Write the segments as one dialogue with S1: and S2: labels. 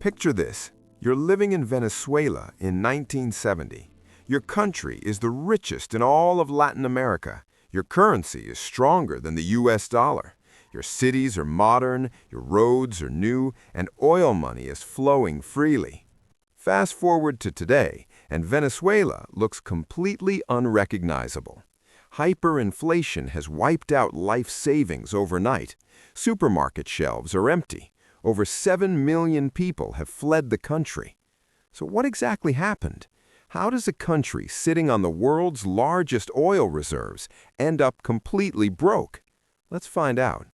S1: Picture this. You're living in Venezuela in 1970. Your country is the richest in all of Latin America. Your currency is stronger than the US dollar. Your cities are modern, your roads are new, and oil money is flowing freely. Fast forward to today, and Venezuela looks completely unrecognizable. Hyperinflation has wiped out life savings overnight. Supermarket shelves are empty. Over 7 million people have fled the country. So what exactly happened? How does a country sitting on the world's largest oil reserves end up completely broke? Let's find out.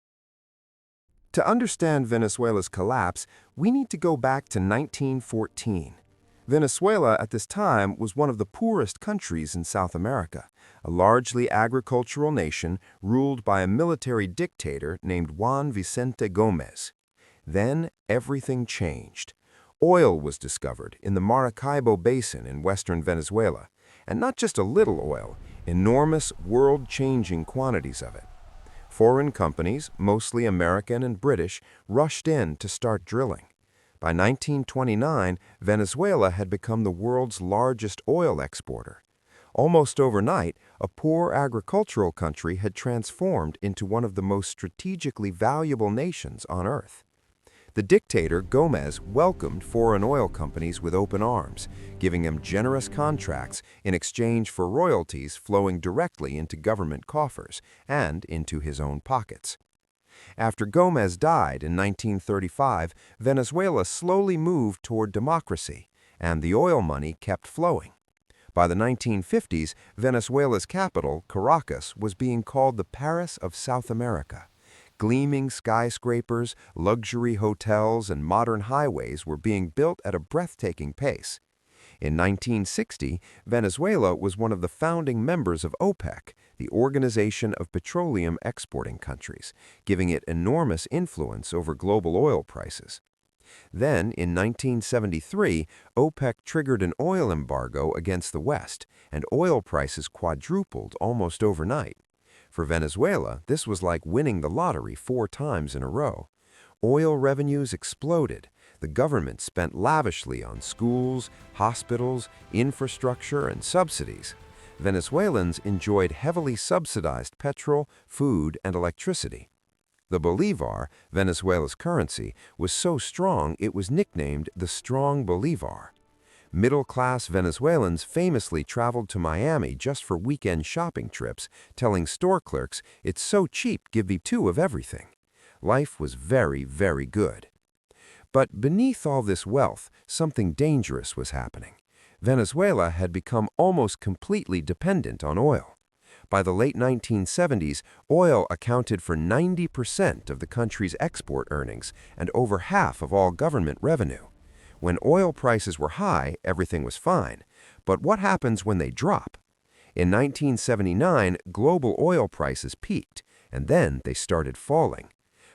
S1: To understand Venezuela's collapse, we need to go back to 1914. Venezuela at this time was one of the poorest countries in South America, a largely agricultural nation ruled by a military dictator named Juan Vicente Gómez. Then everything changed. Oil was discovered in the Maracaibo Basin in western Venezuela, and not just a little oil, enormous, world-changing quantities of it. Foreign companies, mostly American and British, rushed in to start drilling. By 1929, Venezuela had become the world's largest oil exporter. Almost overnight, a poor agricultural country had transformed into one of the most strategically valuable nations on Earth. The dictator, Gómez, welcomed foreign oil companies with open arms, giving them generous contracts in exchange for royalties flowing directly into government coffers and into his own pockets. After Gómez died in 1935, Venezuela slowly moved toward democracy, and the oil money kept flowing. By the 1950s, Venezuela's capital, Caracas, was being called the Paris of South America. Gleaming skyscrapers, luxury hotels, and modern highways were being built at a breathtaking pace. In 1960, Venezuela was one of the founding members of OPEC, the Organization of Petroleum Exporting Countries, giving it enormous influence over global oil prices. Then, in 1973, OPEC triggered an oil embargo against the West, and oil prices quadrupled almost overnight. For Venezuela, this was like winning the lottery 4 times in a row. Oil revenues exploded. The government spent lavishly on schools, hospitals, infrastructure, and subsidies. Venezuelans enjoyed heavily subsidized petrol, food, and electricity. The bolivar, Venezuela's currency, was so strong it was nicknamed the Strong Bolivar. Middle-class Venezuelans famously traveled to Miami just for weekend shopping trips, telling store clerks, "It's so cheap, give me 2 of everything." Life was very, very good. But beneath all this wealth, something dangerous was happening. Venezuela had become almost completely dependent on oil. By the late 1970s, oil accounted for 90% of the country's export earnings and over half of all government revenue. When oil prices were high, everything was fine. But what happens when they drop? In 1979, global oil prices peaked, and then they started falling.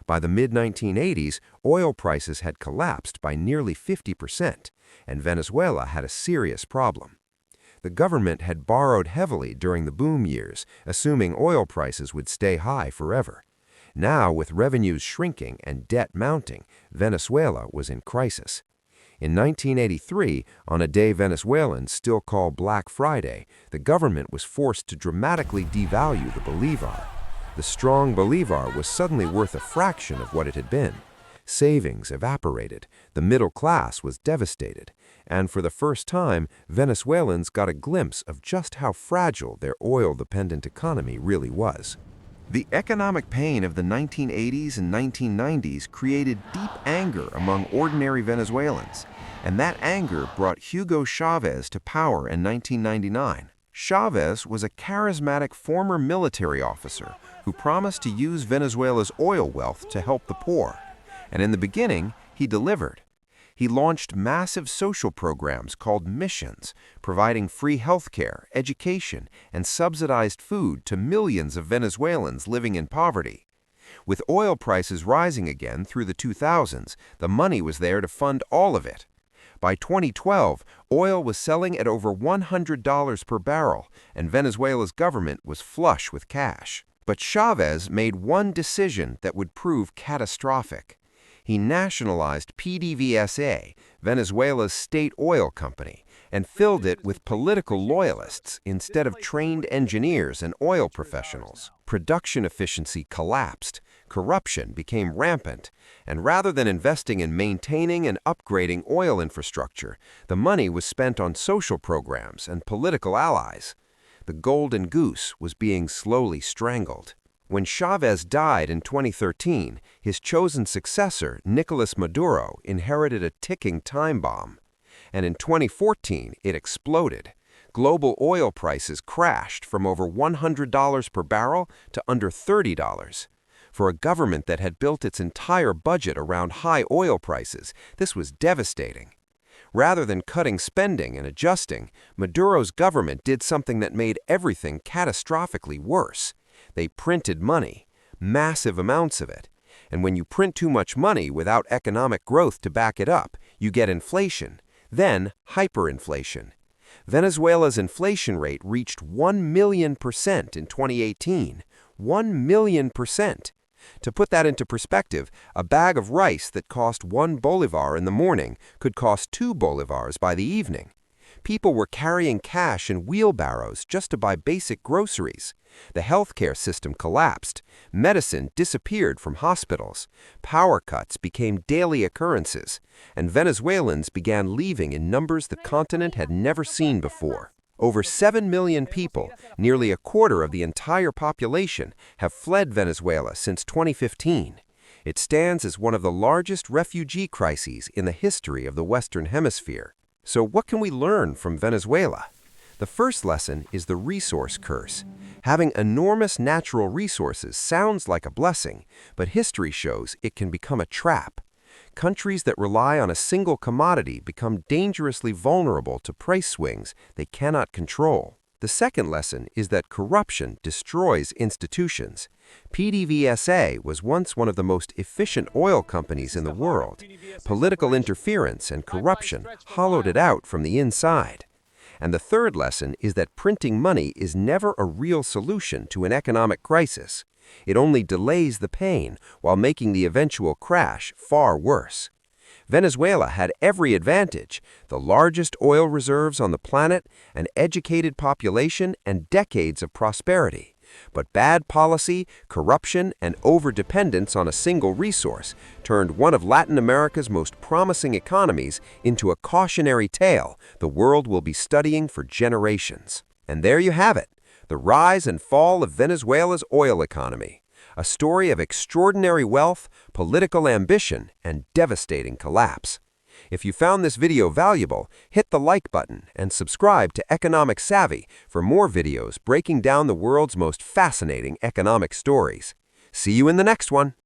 S1: By the mid-1980s, oil prices had collapsed by nearly 50%, and Venezuela had a serious problem. The government had borrowed heavily during the boom years, assuming oil prices would stay high forever. Now, with revenues shrinking and debt mounting, Venezuela was in crisis. In 1983, on a day Venezuelans still call Black Friday, the government was forced to dramatically devalue the bolivar. The strong bolivar was suddenly worth a fraction of what it had been. Savings evaporated, the middle class was devastated, and for the first time, Venezuelans got a glimpse of just how fragile their oil-dependent economy really was. The economic pain of the 1980s and 1990s created deep anger among ordinary Venezuelans, and that anger brought Hugo Chavez to power in 1999. Chavez was a charismatic former military officer who promised to use Venezuela's oil wealth to help the poor, and in the beginning, he delivered. He launched massive social programs called missions, providing free healthcare, education, and subsidized food to millions of Venezuelans living in poverty. With oil prices rising again through the 2000s, the money was there to fund all of it. By 2012, oil was selling at over $100 per barrel, and Venezuela's government was flush with cash. But Chavez made one decision that would prove catastrophic.
S2: He nationalized PDVSA, Venezuela's state oil company, and filled it with political loyalists instead of trained engineers and oil professionals. Production efficiency collapsed, corruption became rampant, and rather than investing in maintaining and upgrading oil infrastructure, the money was spent on social programs and political allies. The golden goose was being slowly strangled. When Chavez died in 2013, his chosen successor, Nicolas Maduro, inherited a ticking time bomb. And in 2014, it exploded. Global oil prices crashed from over $100 per barrel to under $30. For a government that had built its entire budget around high oil prices, this was devastating. Rather than cutting spending and adjusting, Maduro's government did something that made everything catastrophically worse. They printed money, massive amounts of it. And when you print too much money without economic growth to back it up, you get inflation, then hyperinflation. Venezuela's inflation rate reached 1,000,000% in 2018. 1,000,000%. To put that into perspective, a bag of rice that cost 1 bolivar in the morning could cost 2 bolivars by the evening. People were carrying cash in wheelbarrows just to buy basic groceries. The healthcare system collapsed. Medicine disappeared from hospitals. Power cuts became daily occurrences. And Venezuelans began leaving in numbers the continent had never seen before. Over 7 million people, nearly a quarter of the entire population, have fled Venezuela since 2015. It stands as one of the largest refugee crises in the history of the Western Hemisphere. So what can we learn from Venezuela? The first lesson is the resource curse. Having enormous natural resources sounds like a blessing, but history shows it can become a trap. Countries that rely on a single commodity become dangerously vulnerable to price swings they cannot control. The second lesson is that corruption destroys institutions. PDVSA was once one of the most efficient oil companies in the world. Political interference and corruption hollowed it out from the inside. And the third lesson is that printing money is never a real solution to an economic crisis. It only delays the pain while making the eventual crash far worse. Venezuela had every advantage: the largest oil reserves on the planet, an educated population, and decades of prosperity. But bad policy, corruption, and overdependence on a single resource turned one of Latin America's most promising economies into a cautionary tale the world will be studying for generations. And there you have it, the rise and fall of Venezuela's oil economy. A story of extraordinary wealth, political ambition, and devastating collapse. If you found this video valuable, hit the like button and subscribe to Economic Savvy for more videos breaking down the world's most fascinating economic stories. See you in the next one.